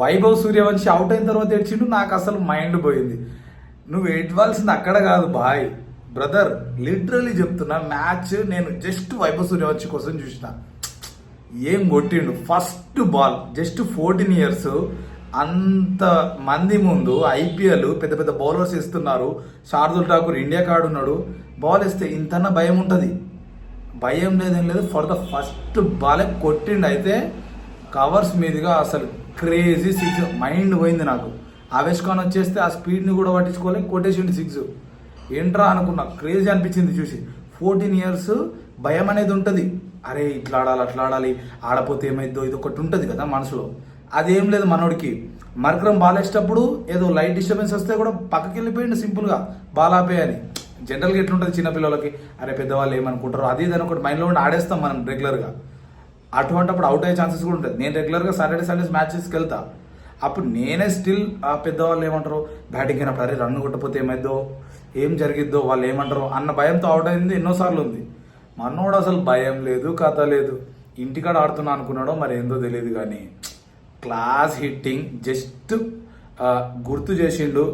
Vaibhav Suryavanshi out అయిన తర్వాత ఏడ్చిండు. నాకు అసలు మైండ్ పోయింది. నువ్వు ఏడ్వాల్సింది అక్కడ కాదు బాయ్ బ్రదర్, లిటరలీ చెప్తున్నా. మ్యాచ్ నేను జస్ట్ వైభవ్ సూర్యవంశి కోసం చూసిన. ఏం కొట్టిండు ఫస్ట్ బాల్, జస్ట్ 14 years. అంత మంది ముందు ఐపీఎల్ పెద్ద పెద్ద బౌలర్స్ ఇస్తున్నారు. శార్దుల్ ఠాకూర్ ఇండియా కార్డు ఉన్నాడు. బాల్ ఇస్తే ఇంతన్నా భయం ఉంటుంది? భయం లేదేం లేదు. ఫర్ ద ఫస్ట్ బాలే కొట్టిండు. అయితే కవర్స్ మీదుగా అసలు క్రేజీ 6. మైండ్ పోయింది నాకు. ఆవేష్ ఖాన్ వచ్చేస్తే ఆ స్పీడ్ని కూడా పట్టించుకోలేక కొట్టేసిండు 6. ఏంట్రా అనుకున్నా, క్రేజీ అనిపించింది చూసి. 14 years భయం అనేది ఉంటుంది. అరే ఇట్లా ఆడాలి అట్లా ఆడాలి, ఆడపోతే ఏమైద్దో, ఇది ఒకటి ఉంటుంది కదా మనసులో. అదేం లేదు మనోడికి. మర్కరం బాల్ వేసేటప్పుడు ఏదో లైట్ డిస్టర్బెన్స్ వస్తే కూడా పక్కకి వెళ్ళిపోయిండు సింపుల్గా, బాల్ ఆపేయని. జనరల్గా ఎట్లుంటుంది చిన్నపిల్లలకి, అరే పెద్దవాళ్ళు ఏమనుకుంటారు అది ఇది అని ఒకటి మైండ్లో ఉండి ఆడేస్తాం మనం రెగ్యులర్గా. అటువంటిప్పుడు అవుట్ అయ్యే ఛాన్సెస్ కూడా ఉంటుంది. నేను రెగ్యులర్గా సాటర్డే సండేస్ మ్యాచెస్కి వెళ్తా. అప్పుడు నేనే స్టిల్ ఆ పెద్దవాళ్ళు ఏమంటారు, బ్యాటింగ్ అయినప్పుడు అరే రన్ కొట్టకపోతే ఏమైద్దో, ఏం జరిగిద్దో, వాళ్ళు ఏమంటారు అన్న భయంతో అవుట్ అయింది ఎన్నోసార్లు ఉంది. మనోడు అసలు భయం లేదు, కథ లేదు. ఇంటికాడ ఆడుతున్నా అనుకున్నాడో మరి ఏందో తెలియదు కానీ క్లాస్ హిట్టింగ్. జస్ట్ గుర్తు చేసిండు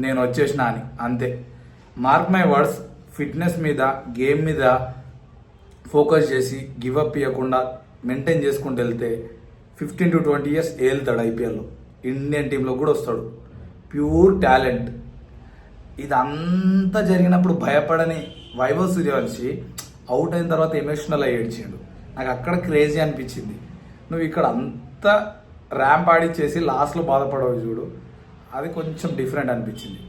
నేను వచ్చేసిన అని, అంతే. మార్క్ మై వర్డ్స్, ఫిట్నెస్ మీద గేమ్ మీద ఫోకస్ చేసి గివ్ అప్ ఇవ్వకుండా మెయింటైన్ చేసుకుంటూ వెళ్తే 15 to 20 years వెళ్తాడు ఐపీఎల్లో. ఇండియన్ టీంలో కూడా వస్తాడు. Pure talent. ఇదంతా జరిగినప్పుడు భయపడని వైభవ్ సూర్యవంశి అవుట్ అయిన తర్వాత ఎమోషనల్ అయ్యి ఏడ్చిండు. నాకు అక్కడ క్రేజీ అనిపించింది. నువ్వు ఇక్కడ అంతా ర్యాంప్ ఆడిచ్చేసి లాస్ట్లో బాధపడవు చూడు, అది కొంచెం డిఫరెంట్ అనిపించింది.